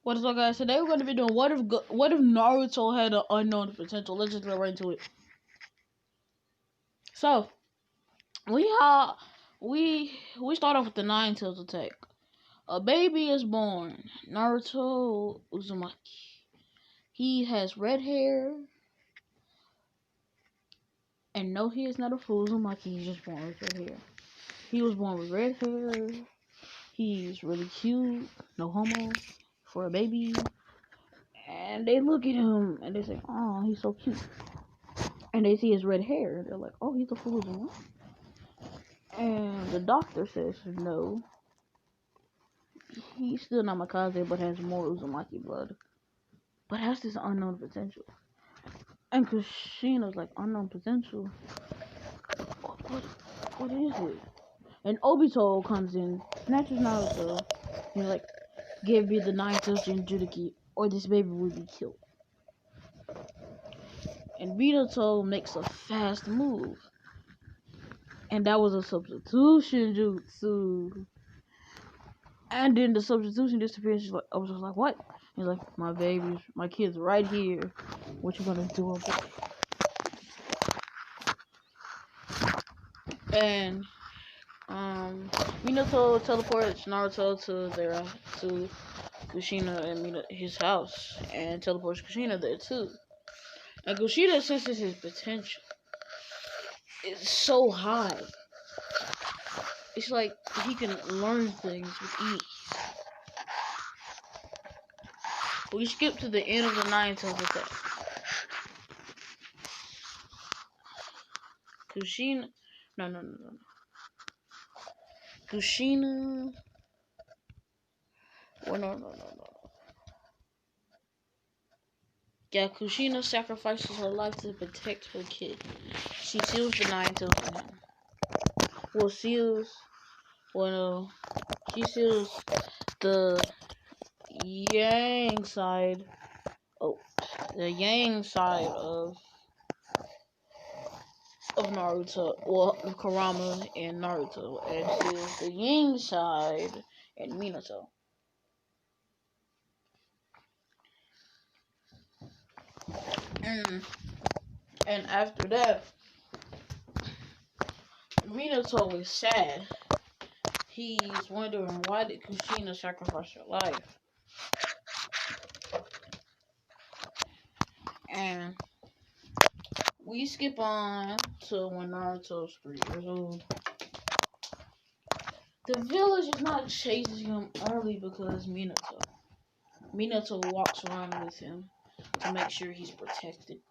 What is up, guys? Today we're going to be doing what if Naruto had an unknown potential. Let's just get right into it. So we start off with the Nine Tails attack. A baby is born. Naruto Uzumaki. He has red hair. And no, he is not a full Uzumaki. He's just born with red hair. He was born with red hair. He's really cute. No homo. For a baby. And they look at him and they say, "Oh, he's so cute." And they see his red hair. They're like, "Oh, he's a full Uzumaki." And the doctor says, "No, he's still Namikaze, but has more Uzumaki blood. But has this unknown potential." And Kushina's like, "Unknown potential? What is it?" And Obito comes in, snatches Naruto, and he's like, "Give me the Nine Tails Jinchuriki, or this baby will be killed." And Minato makes a fast move. And that was a substitution jutsu. And then the substitution disappears. I was just like, "What?" He's like, my kid's right here. What you gonna do about it?" And Minato teleports Naruto to Kushina and his house, and teleports Kushina there too. And Kushina senses his potential. It's so high. It's like he can learn things with ease. We skip to the end of the Nine Tails attack. Kushina, no. Kushina, no. Yeah, Kushina sacrifices her life to protect her kid. She seals the Nine Tails for him. She seals the Yang side. Oh, the Yang side of Naruto, of Kurama and Naruto, and seals the Yang side and Minato. And after that, Minato is sad. He's wondering, why did Kushina sacrifice her life? And we skip on to when Naruto's 3 years old. The village is not chasing him early because Minato walks around with him to make sure he's protected.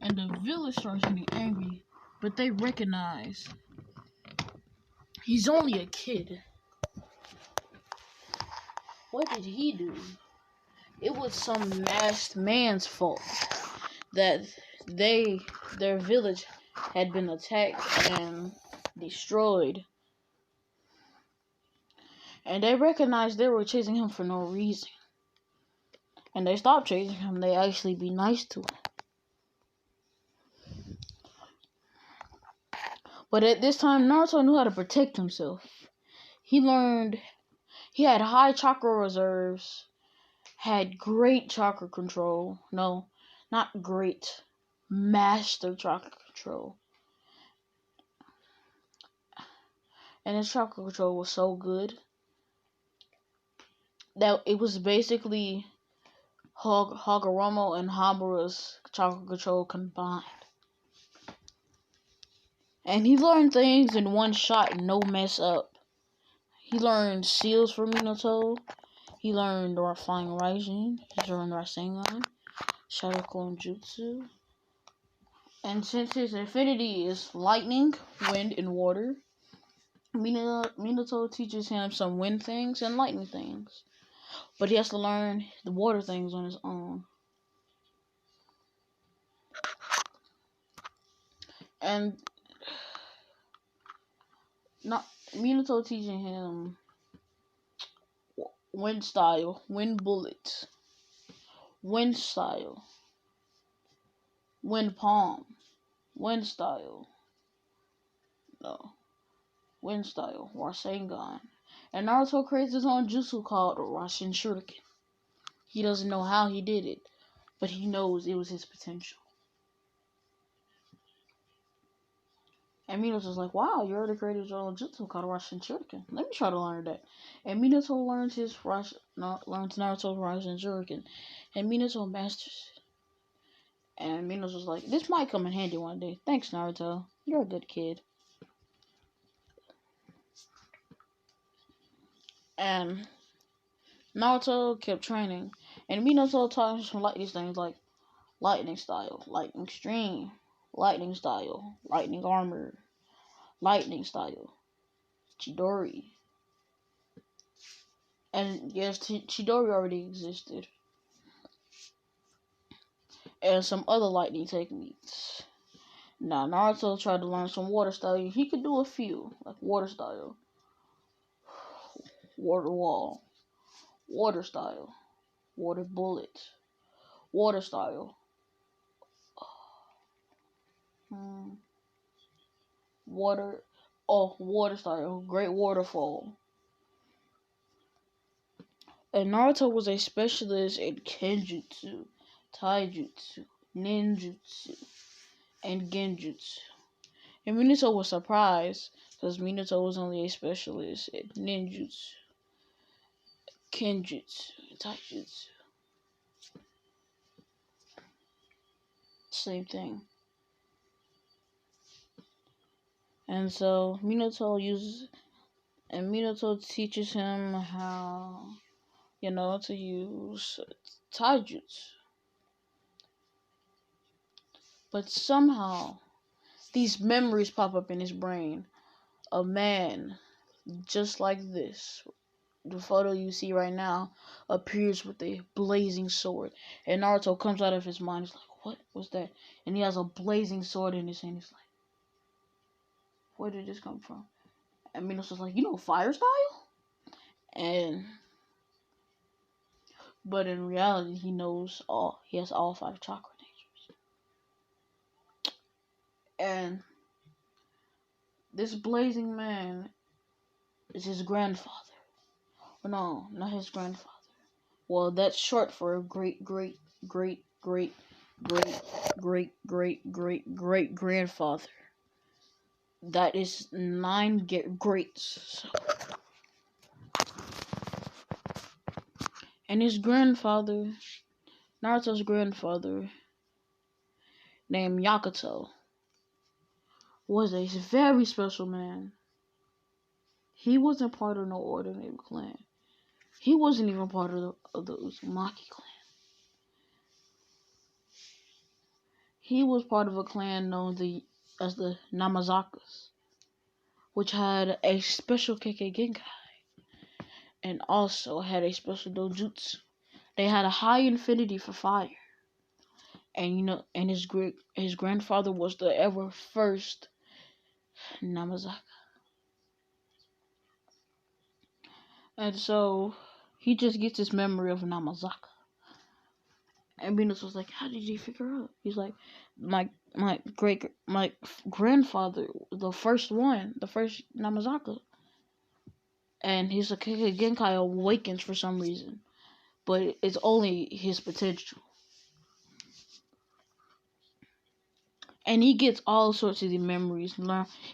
And the village starts getting angry, but they recognize he's only a kid. What did he do? It was some masked man's fault that their village had been attacked and destroyed. And they recognized they were chasing him for no reason. And they stopped chasing him. They actually be nice to him. But at this time, Naruto knew how to protect himself. He had high chakra reserves, had great chakra control. No, not great. Master chakra control. And his chakra control was so good that it was basically Hagoromo and Hamura's chakra control combined. And he learned things in one shot, no mess up. He learned seals for Minato. He learned Flying Rising. He learned Rasengan, Shadow Clone Jutsu. And since his affinity is lightning, wind, and water, Minato teaches him some wind things and lightning things. But he has to learn the water things on his own. And Minato teaching him wind style, wind bullets, wind style, wind palm, wind style, Rasengan, And Naruto creates his own jutsu called Rasen Shuriken. He doesn't know how he did it, but he knows it was his potential. And Minato was like, wow, you already created your own jutsu called Rasen Shuriken. Let me try to learn that. And Minato learns Naruto's Rasen Shuriken. And Minato masters it. And Minato was like, this might come in handy one day. Thanks, Naruto. You're a good kid. And Naruto kept training. And Minato taught him some like these things like lightning style, lightning stream, lightning style, lightning armor, lightning style, Chidori. And yes, Chidori already existed. And some other lightning techniques. Now, Naruto tried to learn some water style. He could do a few, like water style, water wall, water style, water bullet, water style, water, water style, great waterfall. And Naruto was a specialist in Kenjutsu, Taijutsu, Ninjutsu, and Genjutsu. And Minato was surprised because Minato was only a specialist in Ninjutsu, Kenjutsu, and Taijutsu. Same thing. And so Minato teaches him how, to use taijutsu. But somehow, these memories pop up in his brain. A man just like this, the photo you see right now, appears with a blazing sword. And Naruto comes out of his mind. He's like, what was that? And he has a blazing sword in his hand. He's like, where did this come from? And Minato's like, fire style? But in reality, he has all 5 chakra natures. And this blazing man is his grandfather. Well, no, not his grandfather. Well, that's short for great grandfather. That is 9 greats. And his grandfather, Naruto's grandfather, named Yakuto, was a very special man. He wasn't part of no ordinary clan. He wasn't even part of the Uzumaki clan. He was part of a clan known as the Namazakas, which had a special Kekkei Genkai, and also had a special dojutsu. They had a high affinity for fire. And and his grandfather was the ever first Namazaka. And so he just gets this memory of Namazaka. And Venus was like, how did you figure out? He's like, my grandfather, the first Namazaka. And his Kekkei Genkai awakens for some reason. But it's only his potential. And he gets all sorts of the memories.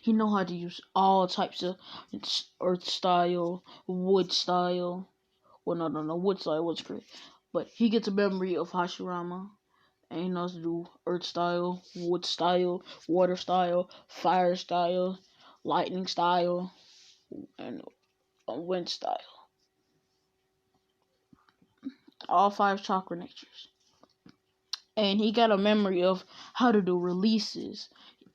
He knows how to use all types of earth style, wood style. Well, no, wood style was great. But he gets a memory of Hashirama. And he knows to do earth style, wood style, water style, fire style, lightning style, and wind style. All 5 chakra natures. And he got a memory of how to do releases,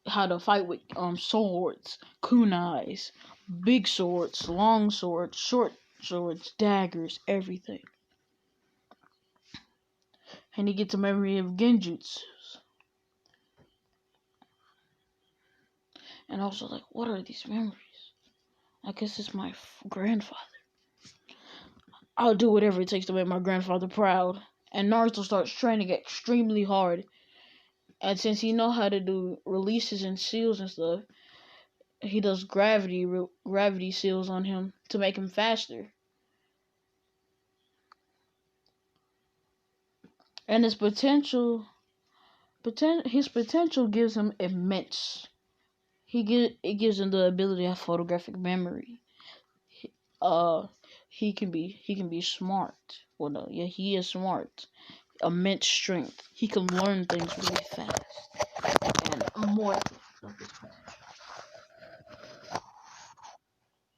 how to fight with swords, kunais, big swords, long swords, short swords, daggers, everything. And he gets a memory of genjutsu. And also, like, what are these memories? I guess it's my grandfather. I'll do whatever it takes to make my grandfather proud. And Naruto starts training extremely hard. And since he knows how to do releases and seals and stuff, he does gravity seals on him to make him faster. And his potential gives him immense. It gives him the ability to have photographic memory. Uh, he can be smart. Well, no, yeah, he is smart. Immense strength. He can learn things really fast and more.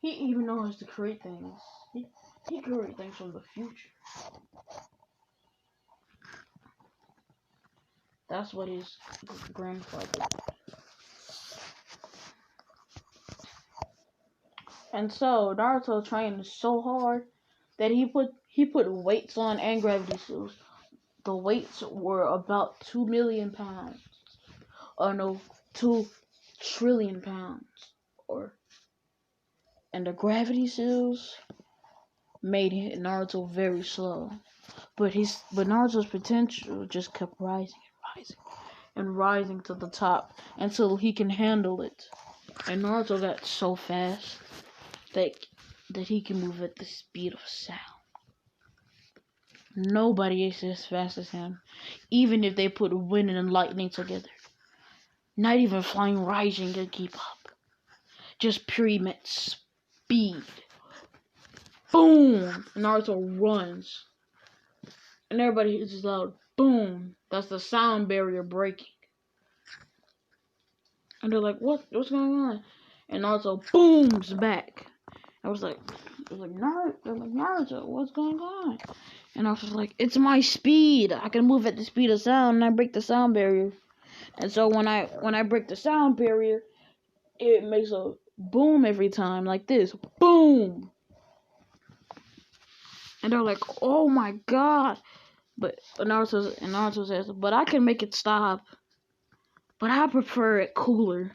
He even knows to create things. He create things from the future. That's what his grandfather did. And so Naruto trained so hard that he put weights on and gravity suits. The weights were about 2 million pounds. Or no, 2 trillion pounds. Or and the gravity seals made Naruto very slow. But Naruto's potential just kept rising and rising and rising to the top until he can handle it. And Naruto got so fast that he can move at the speed of sound. Nobody is as fast as him, even if they put wind and lightning together. Not even flying Raijin can keep up. Just pure immense speed. Boom! Naruto runs. And everybody hears this loud boom. That's the sound barrier breaking. And they're like, what's going on? And Naruto booms back. Naruto, what's going on? And I was like, it's my speed. I can move at the speed of sound and I break the sound barrier. And so when I break the sound barrier, it makes a boom every time, like this. Boom! And they're like, oh my god. But Naruto says, but I can make it stop. But I prefer it cooler.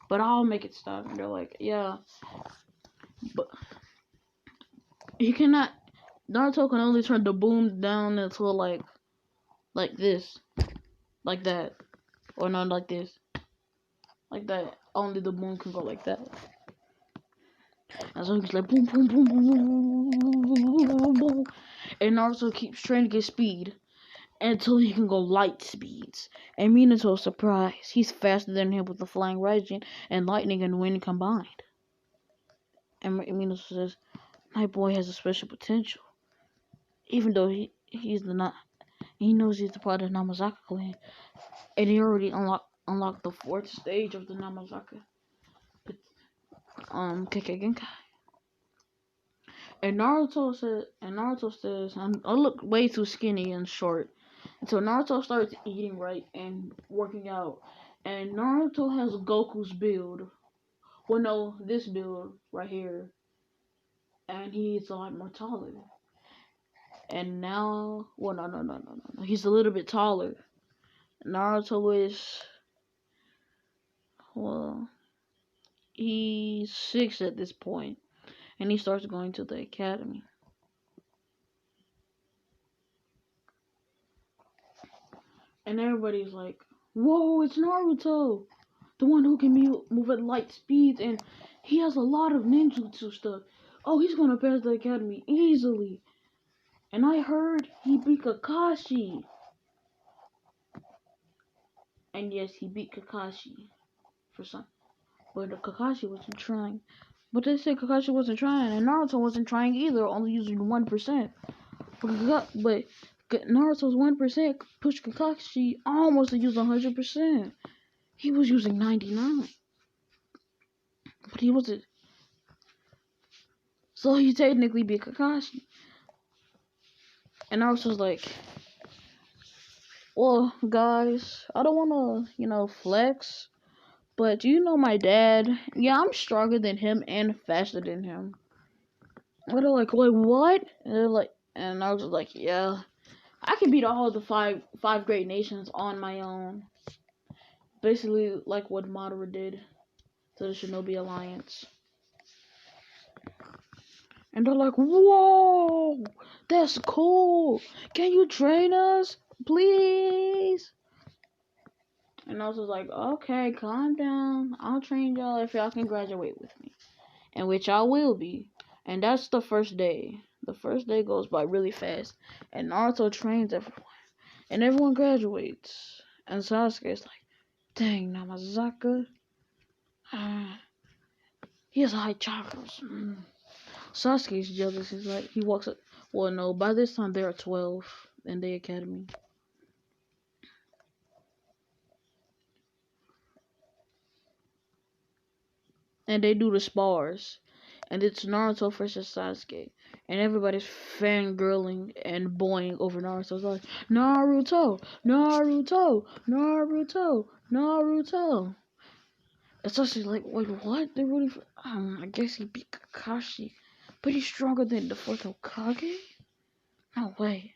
But I'll make it stop. And they're like, yeah. But he cannot. Naruto can only turn the boom down until like this. Like that. Or not like this. Like that. Only the boom can go like that. And so he's like boom, boom, boom, boom, boom, boom, boom, boom. And Naruto keeps trying to get speed until he can go light speeds. And Minato's surprised. He's faster than him with the flying Raijin and lightning and wind combined. And Minato says, my boy has a special potential. Even though he knows he's the part of the Namazaka clan. And he already unlocked the 4th stage of the Namazaka. Kekkei Genkai. And Naruto says, I look way too skinny and short. So Naruto starts eating right and working out. And Naruto has Goku's build. Well, no, this build right here. And he's a lot more taller. And now, well, no. He's a little bit taller. Naruto is, well, he's 6 at this point. And he starts going to the academy. And everybody's like, whoa, it's Naruto! The one who can move at light speeds, and he has a lot of ninjutsu stuff. Oh, he's gonna pass the academy easily. And I heard he beat Kakashi. And yes, he beat Kakashi for some. But Kakashi wasn't trying. But they said Kakashi wasn't trying, and Naruto wasn't trying either, only using 1%. But Naruto's 1% pushed Kakashi almost to use 100%. He was using 99. But he wasn't. So he technically beat Kakashi. And Naruto's like, well, guys, I don't want to, flex. But you know my dad? Yeah, I'm stronger than him and faster than him. And they're like, wait, what? And I was like, yeah, I can beat all the five great nations on my own. Basically, like what Madara did to the Shinobi Alliance. And they're like, whoa, that's cool. Can you train us, please? And I was like, okay, calm down. I'll train y'all if y'all can graduate with me. And which I will be. And that's the first day. The first day goes by really fast. And Naruto trains everyone. And everyone graduates. And Sasuke's like, dang, Namazaka. He has high chakras. Sasuke's jealous. He's like, he walks up. Well, no, by this time there are 12 in the academy. And they do the spars. And it's Naruto versus Sasuke. And everybody's fangirling and boing over Naruto. It's like, Naruto, Naruto, Naruto, Naruto. It's actually like, wait, what? They're rooting for. I guess he beat Kakashi. But he's stronger than the fourth Hokage? No way.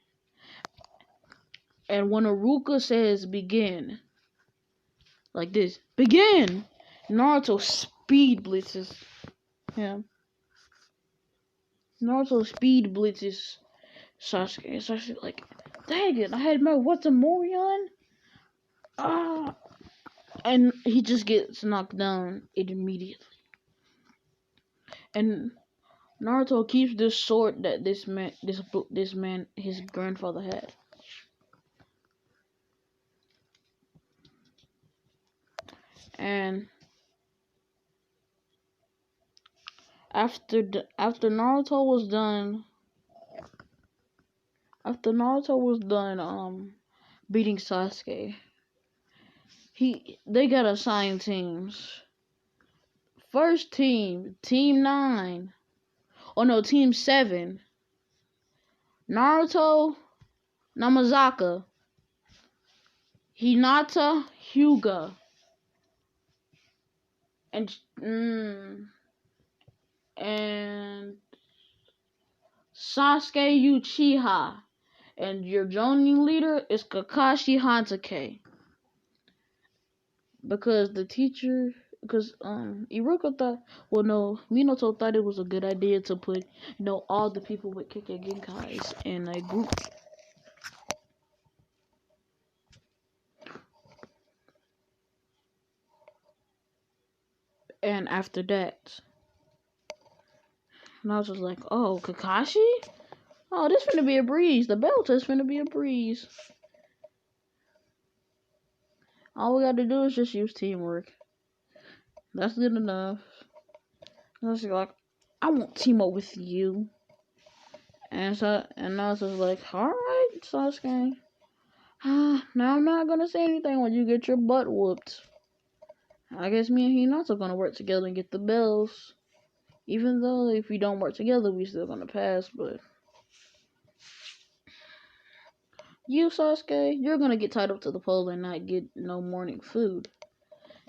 And when Aruka says begin, like this, begin! Naruto speed blitzes him. Naruto speed blitzes Sasuke. It's actually like, dang it, I had my what's a Morion? Ah! And he just gets knocked down immediately. And Naruto keeps this sword that this man, his grandfather had. And after Naruto was done, beating Sasuke, they got assigned teams. First team, Team 9. Oh no, Team 7. Naruto, Namazaka, Hinata, Hyuga, and Sasuke Uchiha. And your joining leader is Kakashi Hatake. Because Iruka thought, well no, Minato thought it was a good idea to put, all the people with Kekkei Genkais in a group. And after that, Naruto was like, oh, Kakashi? Oh, this finna be a breeze. The belt is finna be a breeze. All we gotta do is just use teamwork. That's good enough. I was like, I won't team up with you. And Naruto's like, alright, Sasuke. Now I'm not gonna say anything when you get your butt whooped. I guess me and Hinata gonna work together and get the bells. Even though if we don't work together, we still gonna pass, but you, Sasuke, you're gonna get tied up to the pole and not get no morning food.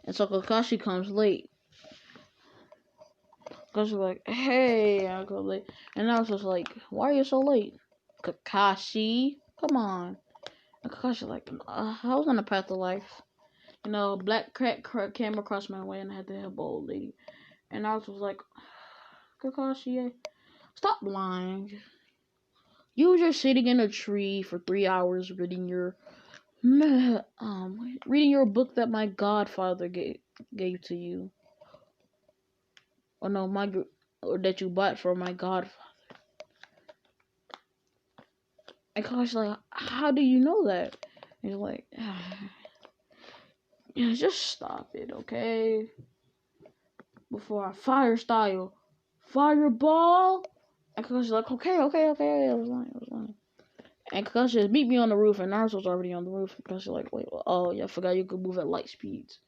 And so Kakashi comes late. Kakashi's like, hey, I come late. And I was just like, why are you so late? Kakashi, come on. And Kakashi's like, I was on the path of life. Black cat came across my way and I had to help an old lady. And I was like, Kakashi, stop lying. You were just sitting in a tree for 3 hours reading your book that my godfather gave to you. Or no, or that you bought for my godfather. And Kakashi's like, how do you know that? And he's like, yeah, just stop it, okay? Before I fire style. Fireball! And Kakashi's like, okay. I was lying. And Kakashi just beat me on the roof, and Naruto's already on the roof. And Kakashi's like, wait, oh, yeah, I forgot you could move at light speeds.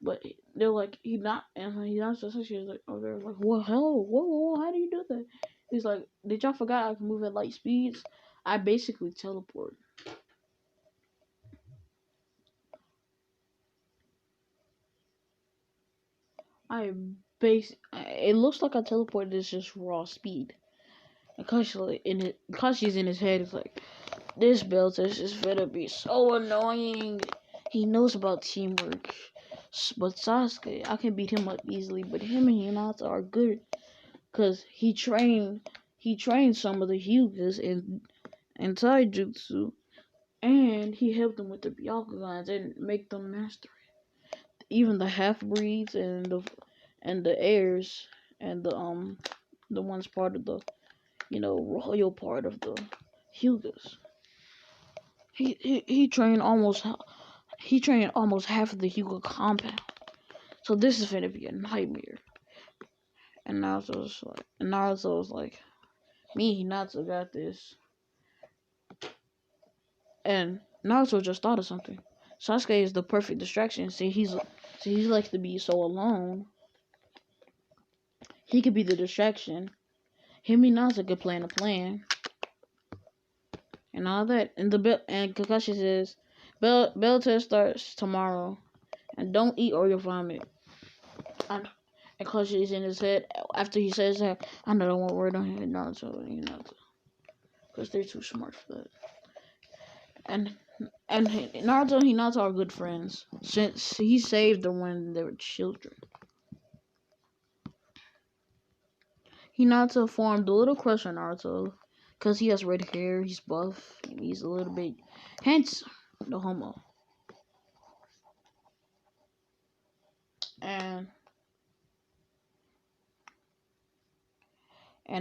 But they're like, he not, and he not just, she was like, oh, they're like, whoa, how do you do that? He's like, did y'all forgot I can move at light speeds? I basically teleport. It looks like I teleported, it's just raw speed. And Kashi's in his head is like, this belt is just gonna be so annoying. He knows about teamwork. But Sasuke, I can beat him up easily, but him and Hinata are good. Cause he trained some of the Hyugas in Taijutsu. and he helped them with the Byakugans and make them master it. Even the half breeds and the heirs and the ones part of the royal part of the Hyugas. He trained almost half of the Hyuga compound. So this is gonna be a nightmare. And Naruto was like, me, Hinata got this. And Naruto just thought of something. Sasuke is the perfect distraction. See, he likes to be so alone. He could be the distraction. Him and Hinata could plan a plan and all that. And Kakashi says, bell test starts tomorrow, and don't eat or you'll vomit. And Kakashi's in his head after he says that. I know the one word on him, Naruto and Hinata, because they're too smart for that. And Naruto and Hinata are good friends since he saved them when they were children. Hinata formed a little crush on Naruto because he has red hair, he's buff, and he's a little bit handsome, no homo. And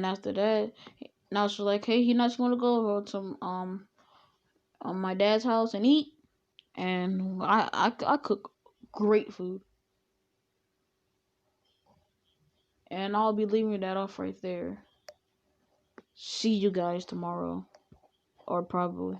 after that, Naruto's like, hey, Hinata's gonna go to my dad's house and eat, and I cook great food, and I'll be leaving that off right there. See you guys tomorrow, or probably.